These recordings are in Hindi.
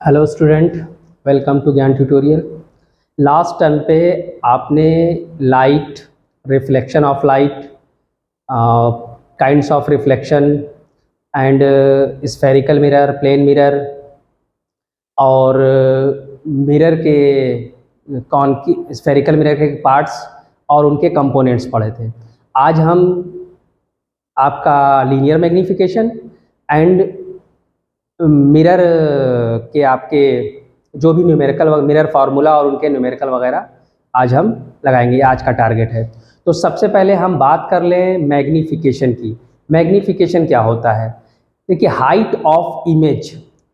Hello student, welcome to Gyan tutorial. Last term पे आपने light, reflection of light, kinds of reflection and spherical mirror, plane mirror और मिरर के कौन की स्फेरिकल मिरर के पार्ट्स और उनके कंपोनेंट्स पढ़े थे। आज हम आपका लीनियर मैग्नीफिकेशन एंड मिरर के आपके जो भी न्यूमेरिकल मिरर फार्मूला और उनके न्यूमेरिकल वगैरह आज हम लगाएंगे, आज का टारगेट है। तो सबसे पहले हम बात कर लें मैग्नीफिकेशन की। मैग्नीफिकेशन क्या होता है? देखिए, height of image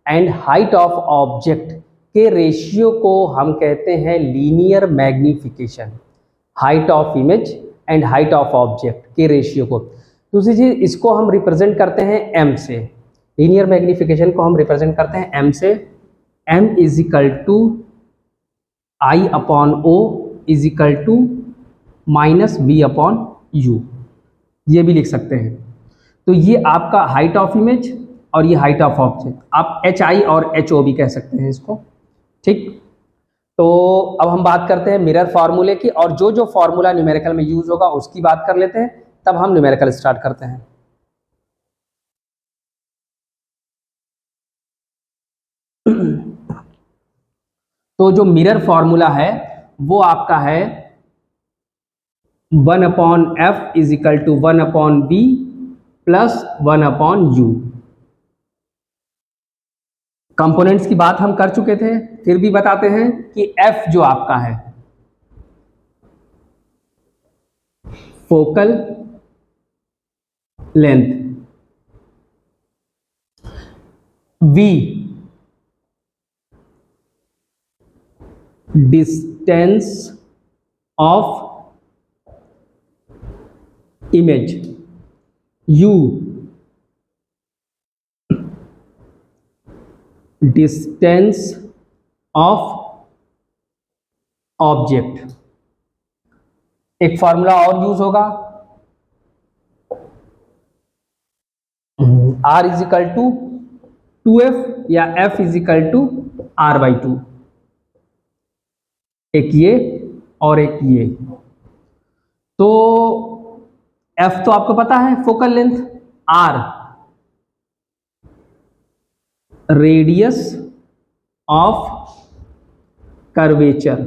and height of object के रेशियो को हम कहते हैं linear magnification. Height of image and height of object के रेशियो को, दूसरी चीज इसको हम रिप्रेजेंट करते हैं एम से। लीनियर मैग्नीफिकेशन को हम रिप्रेजेंट करते हैं एम से। M is equal to I upon O is equal to minus V upon U, ये भी लिख सकते हैं। तो ये आपका हाइट ऑफ इमेज और ये हाइट ऑफ ऑब्जेक्ट, आप एच आई और एच ओ भी कह सकते हैं इसको, ठीक। तो अब हम बात करते हैं मिरर फार्मूले की, और जो जो फार्मूला न्यूमेरिकल में यूज होगा उसकी बात कर लेते हैं, तब हम न्यूमेरिकल स्टार्ट करते हैं। तो जो मिरर फॉर्मूला है वो आपका है 1 upon F is equal to 1 upon B plus 1 upon U. Components की बात हम कर चुके थे, फिर भी बताते हैं कि एफ जो आपका है focal length, V distance of image, U distance of object. एक फॉर्मूला और यूज होगा, R इज इक्वल टू 2F या F is equal to R/2। एक ये और एक ये। तो F तो आपको पता है focal length, R radius of curvature.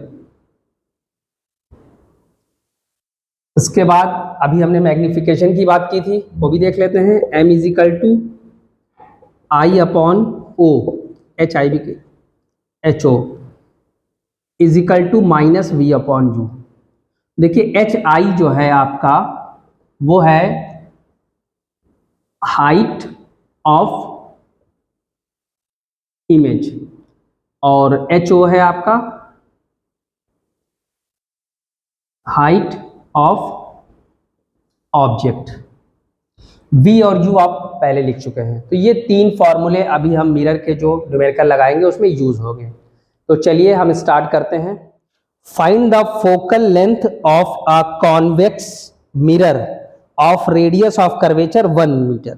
उसके बाद अभी हमने मैग्नीफिकेशन की बात की थी, वो भी देख लेते हैं। M is equal to I upon O, H I भी H O is equal to minus V upon U. देखिए एच आई जो है आपका वो है हाइट ऑफ इमेज और एच ओ है आपका हाइट ऑफ ऑब्जेक्ट। वी और यू आप पहले लिख चुके हैं। तो ये तीन फॉर्मूले अभी हम मिरर के जो न्यूमेरिकल लगाएंगे उसमें यूज होंगे। तो चलिए हम स्टार्ट करते हैं। Find the focal length of a convex mirror of radius of curvature 1 metre.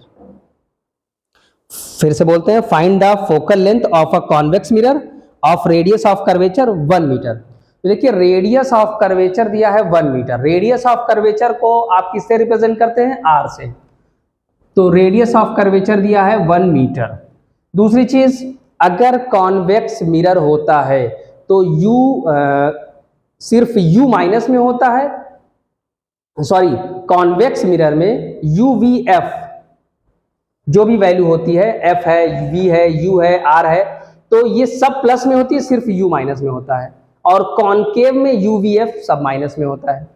फिर से बोलते हैं, find the focal length of a convex mirror of radius of curvature 1 metre. तो देखिए रेडियस ऑफ कर्वेचर दिया है 1 मीटर। रेडियस ऑफ कर्वेचर को आप किससे रिप्रेजेंट करते हैं? आर से। तो रेडियस ऑफ कर्वेचर दिया है 1 मीटर। दूसरी चीज, अगर कॉन्वेक्स मिरर होता है तो यू सिर्फ यू माइनस में होता है, सॉरी कॉन्वेक्स मिरर में यू वी एफ जो भी वैल्यू होती है, एफ है, वी है, यू है, आर है, तो ये सब प्लस में होती है, सिर्फ यू माइनस में होता है। और कॉन्केव में यू वी एफ सब माइनस में होता है।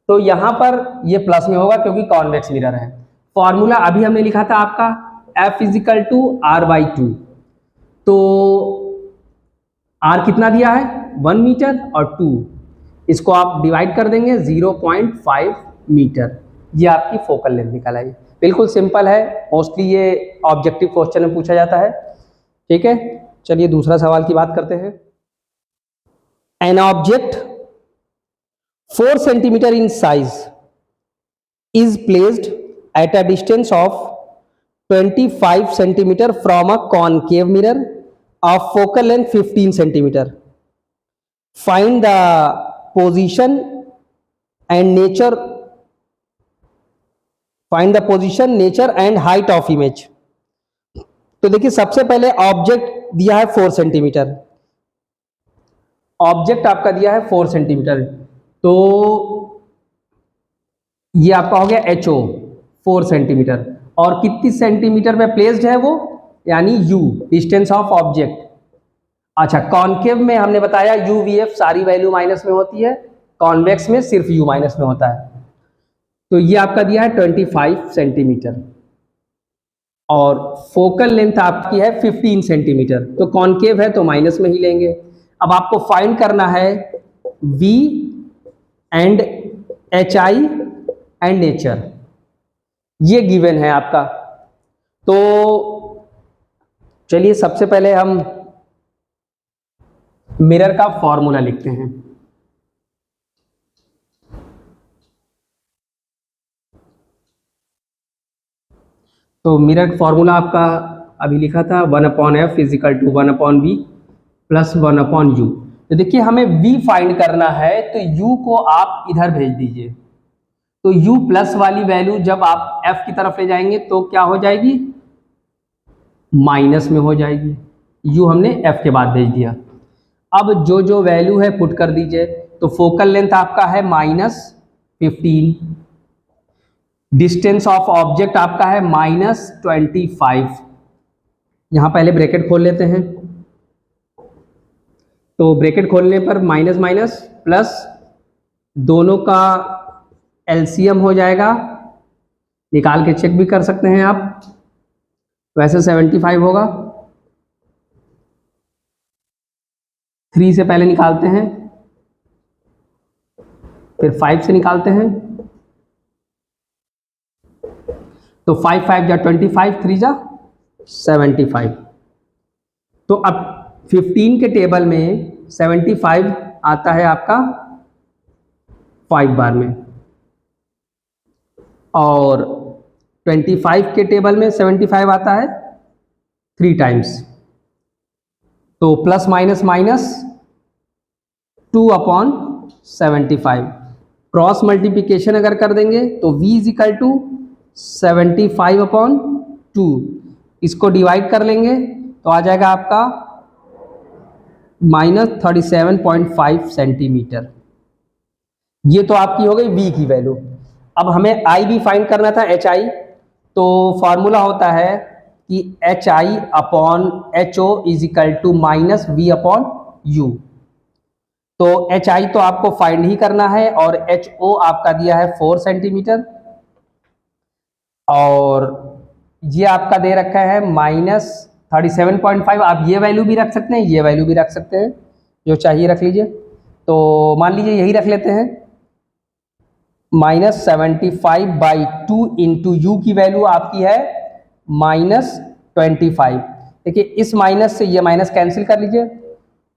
तो यहां पर ये प्लस में होगा क्योंकि कॉन्वेक्स मिरर है। फॉर्मूला अभी हमने लिखा था आपका एफ इजिकल टू R/2। तो आर कितना दिया है? 1 मीटर और 2, इसको आप डिवाइड कर देंगे 0.5 मीटर। ये आपकी फोकल लेंथ निकल आई। बिल्कुल सिंपल है, मोस्टली ये ऑब्जेक्टिव क्वेश्चन में पूछा जाता है, ठीक है। चलिए दूसरा सवाल की बात करते हैं। An object 4 centimetre in size is placed at a distance of 25 centimeter from a concave mirror of focal length 15 centimeter. Find the position and nature. Find the position, nature and height of image. तो देखिए सबसे पहले ऑब्जेक्ट दिया है 4 सेंटीमीटर, ऑब्जेक्ट आपका दिया है 4 सेंटीमीटर, तो ये आपका हो गया HO 4 सेंटीमीटर, और कितनी सेंटीमीटर में प्लेस्ड है वो, यानी U डिस्टेंस ऑफ ऑब्जेक्ट। अच्छा, कॉन्केव में हमने बताया UVF सारी वैल्यू माइनस में होती है, कॉन्वेक्स में सिर्फ U माइनस में होता है। तो ये आपका दिया है 25 सेंटीमीटर और फोकल लेंथ आपकी है 15 सेंटीमीटर, तो कॉन्केव है तो माइनस में ही लेंगे। अब आपको फाइंड करना है V and HI and nature, ये गिवन है आपका। तो चलिए सबसे पहले हम मिरर का फॉर्मूला लिखते हैं। तो मिरर फॉर्मूला आपका अभी लिखा था 1/f is equal to 1/v plus 1/u। तो देखिए हमें v फाइंड करना है, तो u को आप इधर भेज दीजिए, तो u प्लस वाली वैल्यू जब आप f की तरफ ले जाएंगे तो क्या हो जाएगी, माइनस में हो जाएगी। u हमने f के बाद भेज दिया। अब जो जो वैल्यू है पुट कर दीजिए, तो फोकल लेंथ आपका है -15, डिस्टेंस ऑफ ऑब्जेक्ट आपका है -25। यहां पहले ब्रैकेट खोल लेते हैं, तो ब्रैकेट खोलने पर माइनस माइनस प्लस दोनों का एलसीएम हो जाएगा, निकाल के चेक भी कर सकते हैं आप, वैसे 75 होगा। 3 से पहले निकालते हैं, फिर 5 से निकालते हैं, तो 5 5 जा 25, 3 जा 75। तो अब 15 के टेबल में 75 आता है आपका 5 बार में, और 25 के टेबल में 75 आता है 3 टाइम्स। तो plus minus minus 2/75, cross multiplication अगर कर देंगे तो v इजिकल टू 75/2, इसको डिवाइड कर लेंगे तो आ जाएगा आपका -37.5 सेंटीमीटर। ये तो आपकी हो गई v की वैल्यू। अब हमें i भी फाइंड करना था, HI, तो फॉर्मूला होता है कि HI/HO इजिकल टू -v/u। तो HI तो आपको फाइंड ही करना है, और HO आपका दिया है 4 सेंटीमीटर, और ये आपका दे रखा है -37.5। आप ये वैल्यू भी रख सकते हैं, ये वैल्यू भी रख सकते हैं, जो चाहिए रख लीजिए। तो मान लीजिए यही रख लेते हैं, -75/2 इंटू यू की वैल्यू आपकी है -25। देखिए इस माइनस से ये माइनस कैंसिल कर लीजिए,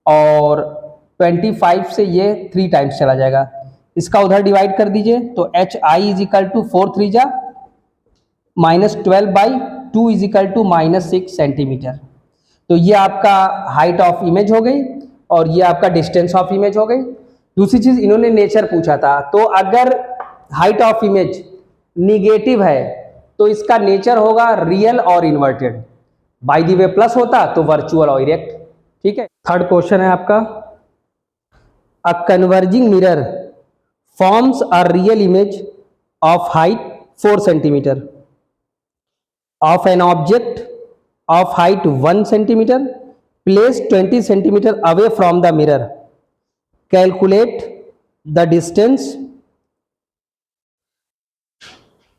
और 25 से ये 3 टाइम्स चला जाएगा, इसका उधर डिवाइड कर दीजिए, तो HI इजिकल टू 4 3 जा -12/2 इजिकल टू -6 सेंटीमीटर। तो ये आपका हाइट ऑफ इमेज हो गई, और ये आपका डिस्टेंस ऑफ इमेज हो गई। दूसरी चीज इन्होंने नेचर पूछा था, तो अगर हाइट ऑफ इमेज निगेटिव है तो इसका नेचर होगा रियल और inverted, by the way plus होता तो वर्चुअल और इरेक्ट। ठीक है, थर्ड क्वेश्चन है आपका, a converging mirror forms a real image of height 4 centimetre of an object of height 1 centimeter placed 20 centimeter away from the mirror. Calculate the distance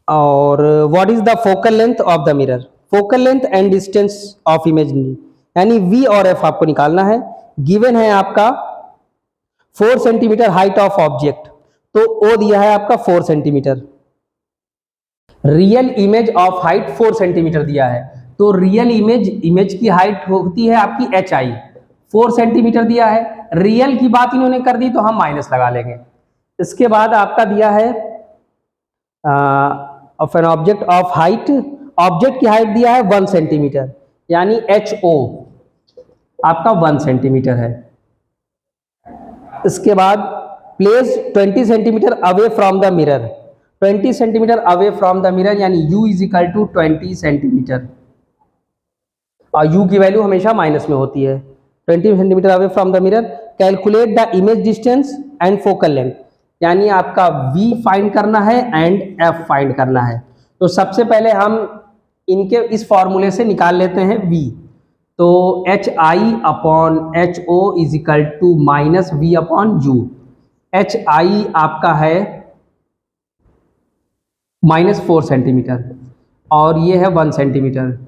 or what is the focal length of the mirror. Focal length and distance of image यानी V और F आपको निकालना है। गिवन है आपका 4 सेंटीमीटर हाइट ऑफ ऑब्जेक्ट, तो O दिया है आपका 4 centimetre, real image of height 4 centimetre दिया है, तो रियल इमेज की हाइट होती है आपकी HI, 4 सेंटीमीटर दिया है। रियल की बात इन्होंने कर दी तो हम माइनस लगा लेंगे। इसके बाद आपका दिया है of an object of height, object की हाइट दिया है 1 सेंटीमीटर, यानी HO आपका 1 सेंटीमीटर है। इसके बाद place 20 centimetre away from the mirror, 20 centimetre away from the mirror, यानी u is equal to 20 centimetre, और u की वैल्यू हमेशा माइनस में होती है। 20 centimetre away from the mirror, calculate the image distance and focal length, यानी आपका v फाइंड करना है एंड f फाइंड करना है। तो सबसे पहले हम इनके इस फॉर्मूले से निकाल लेते हैं v। तो H I upon H O is equal to minus V upon U. H I आपका है -4 सेंटीमीटर और ये है 1 सेंटीमीटर।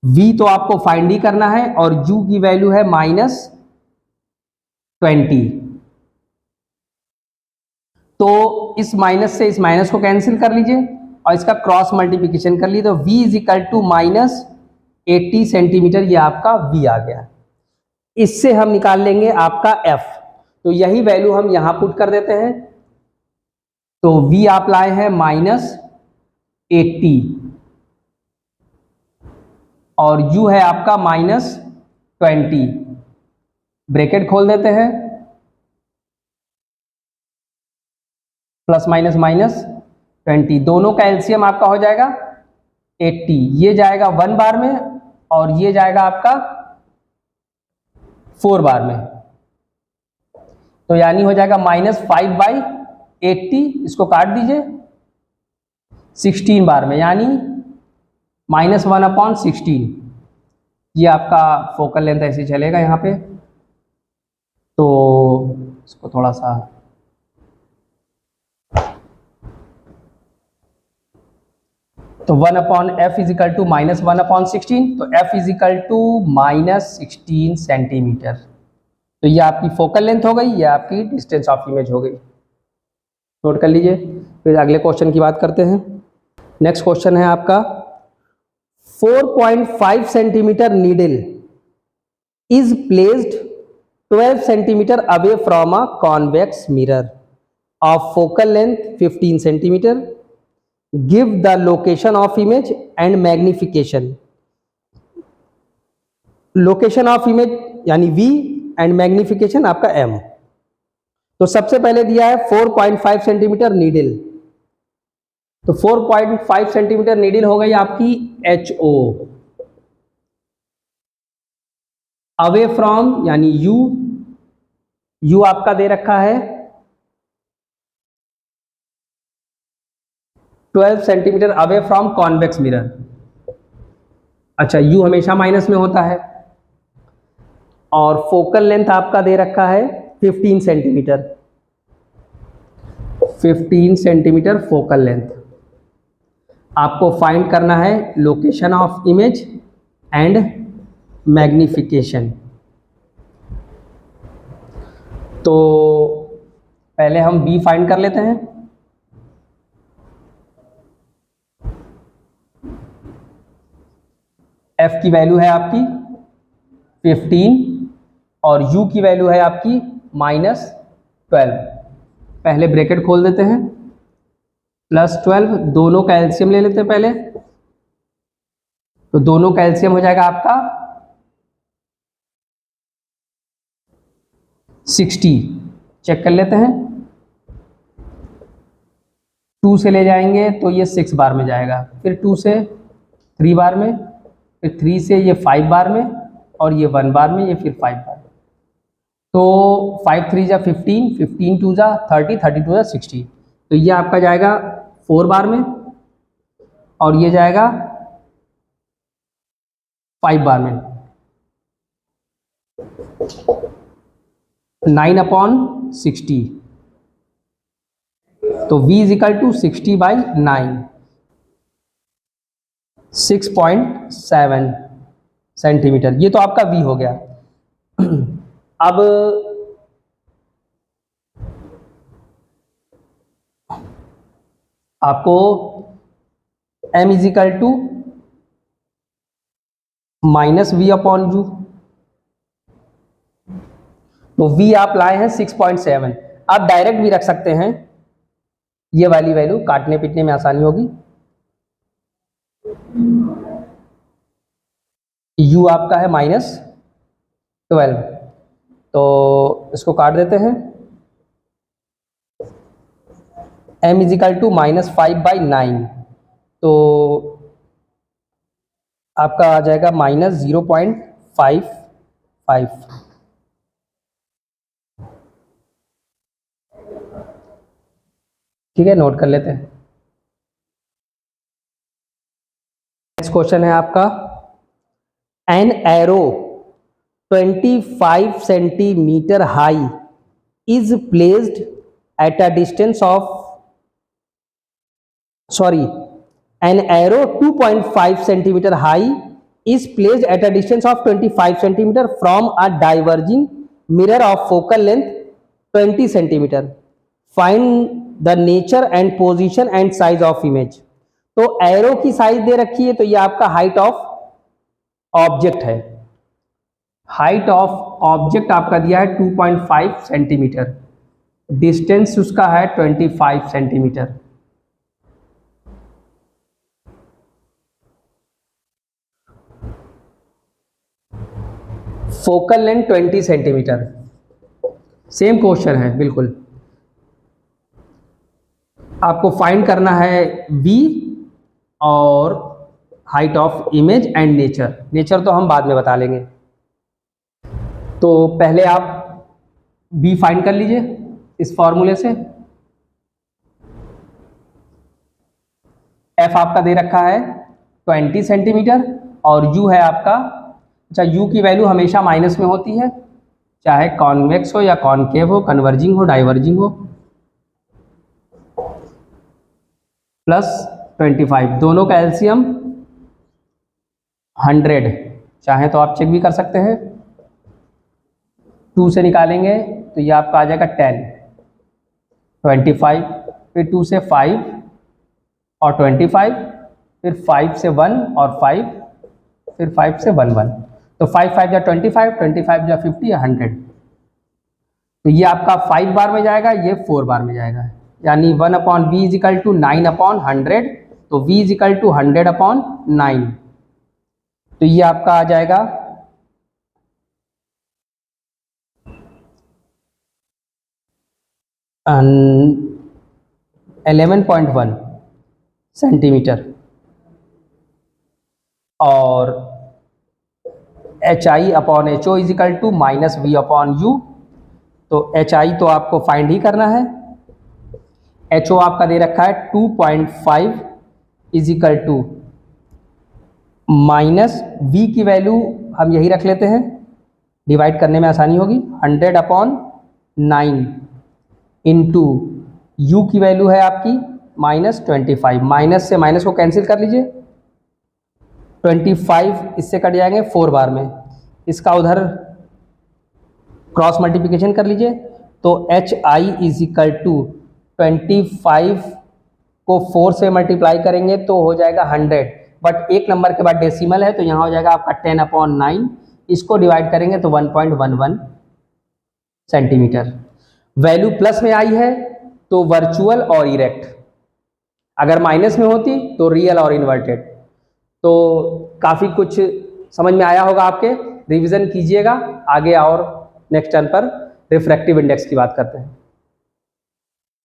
v तो आपको फाइंड ही करना है और u की वैल्यू है -20। तो इस माइनस से इस माइनस को कैंसिल कर लीजिए और इसका क्रॉस मल्टीप्लिकेशन कर लीजिए, तो v is equal to -80 centimetre, ये आपका v आ गया। इससे हम निकाल लेंगे आपका f, तो यही वैल्यू हम यहां पुट कर देते हैं। तो v आप लाए हैं -80 और u है आपका -20, ब्रैकेट खोल देते हैं, प्लस माइनस -20, दोनों का एलसीएम आपका हो जाएगा 80, ये जाएगा 1 बार में और ये जाएगा आपका 4 बार में, तो यानी हो जाएगा -5/80, इसको काट दीजिए 16 बार में, यानी -1/16, ये आपका फोकल लेंथ ऐसे चलेगा यहाँ पे। तो इसको थोड़ा सा तो 1/f इज इक्वल टू -1/16, तो f is equal to -16 centimetre. तो ये आपकी फोकल लेंथ हो गई, ये आपकी डिस्टेंस ऑफ इमेज हो गई। नोट कर लीजिए। फिर अगले क्वेश्चन की बात करते हैं। नेक्स्ट क्वेश्चन है आपका 4.5 centimetre needle is placed 12 centimetre away from a convex mirror of focal length 15 centimetre, give the location of image and magnification. Location of image यानी v एंड मैग्निफिकेशन आपका m। तो सबसे पहले दिया है 4.5 सेंटीमीटर नीडल, तो 4.5 सेंटीमीटर नीडल हो गई आपकी HO, अवे फ्रॉम यानी u आपका दे रखा है 12 centimetre away from convex mirror. अच्छा, u हमेशा माइनस में होता है, और फोकल लेंथ आपका दे रखा है 15 सेंटीमीटर, 15 सेंटीमीटर फोकल लेंथ। आपको फाइंड करना है location of image and magnification. तो पहले हम b फाइंड कर लेते हैं। f की वैल्यू है आपकी 15 और u की वैल्यू है आपकी -12। पहले ब्रैकेट खोल देते हैं, +12, दोनों का एलसीएम ले लेते हैं पहले, तो दोनों का एलसीएम हो जाएगा आपका 60। चेक कर लेते हैं, 2 से ले जाएंगे तो ये 6 बार में जाएगा, फिर 2 से 3 बार में, फिर 3 से ये 5 बार में, और ये 1 बार में, ये फिर 5 बार में। तो 5 3 जा 15, 15 2 जा 30, 30 2 जा 60, तो ये आपका जाएगा 4 बार में और ये जाएगा 5 बार में। 9/60, तो v is equal to 60/9, 6.7 centimetre, ये तो आपका v हो गया। अब आपको m is equal to -v/u, तो v आप लाए हैं 6.7। आप डायरेक्ट भी रख सकते हैं, ये वाली वैल्यू काटने पीटने में आसानी होगी। u आपका है 12। तो इसको काट देते हैं। m इजिकल टू -5/9, तो आपका आ जाएगा -0.55। ठीक है, नोट कर लेते हैं। नेक्स्ट क्वेश्चन है आपका, an arrow 25 centimetre high is placed at a distance of an arrow 2.5 centimeter high is placed at a distance of 25 centimeter from a diverging mirror of focal length 20 centimeter. Find the nature and position and size of image. तो एरो की साइज दे रखी है, तो ये आपका हाइट ऑफ ऑब्जेक्ट है। हाइट ऑफ ऑब्जेक्ट आपका दिया है 2.5 सेंटीमीटर, डिस्टेंस उसका है 25 centimetre. Focal length 20 centimetre. Same question है बिल्कुल। आपको फाइंड करना है v और height of image and nature. Nature तो हम बाद में बता लेंगे। तो पहले आप v फाइंड कर लीजिए इस फॉर्मूले से। f आपका दे रखा है 20 सेंटीमीटर और u है आपका, अच्छा u की वैल्यू हमेशा माइनस में होती है, चाहे कॉन्वेक्स हो या कॉनकेव हो, कन्वर्जिंग हो डाइवर्जिंग हो। +25, दोनों का एलसीएम 100, चाहे तो आप चेक भी कर सकते हैं। 2 से निकालेंगे तो ये आपका आ जाएगा 10, 25, फिर 2 से 5 और 25, फिर 5 से 1 और 5, फिर 5 से 1 1, तो 5 5 या 25, 25 या 50 या 100। तो ये आपका 5 बार में जाएगा, ये 4 बार में जाएगा, यानी 1/v इजिकल टू 9/100, तो v इजिकल टू 100/9। तो ये आपका आ जाएगा 11.1 सेंटीमीटर। और HI/HO इजिकल टू -v/u, तो HI तो आपको फाइंड ही करना है। HO आपका दे रखा है 2.5 इजिकल टू -v की वैल्यू हम यही रख लेते हैं, डिवाइड करने में आसानी होगी, 100/9 इंटू u की वैल्यू है आपकी -25। माइनस से माइनस को कैंसिल कर लीजिए, 25 इससे कट जाएंगे 4 बार में, इसका उधर क्रॉस मल्टीप्लिकेशन कर लीजिए, तो HI इजिकल टू 25 को 4 से मल्टीप्लाई करेंगे तो हो जाएगा 100, बट एक नंबर के बाद डेसिमल है तो यहाँ हो जाएगा आपका 10/9, इसको डिवाइड करेंगे तो 1.11 सेंटीमीटर। वैल्यू प्लस में आई है तो वर्चुअल और इरेक्ट, अगर माइनस में होती तो रियल और इन्वर्टेड। तो काफ़ी कुछ समझ में आया होगा आपके, रिवीजन कीजिएगा आगे और नेक्स्ट टर्न पर रिफ्रैक्टिव इंडेक्स की बात करते हैं।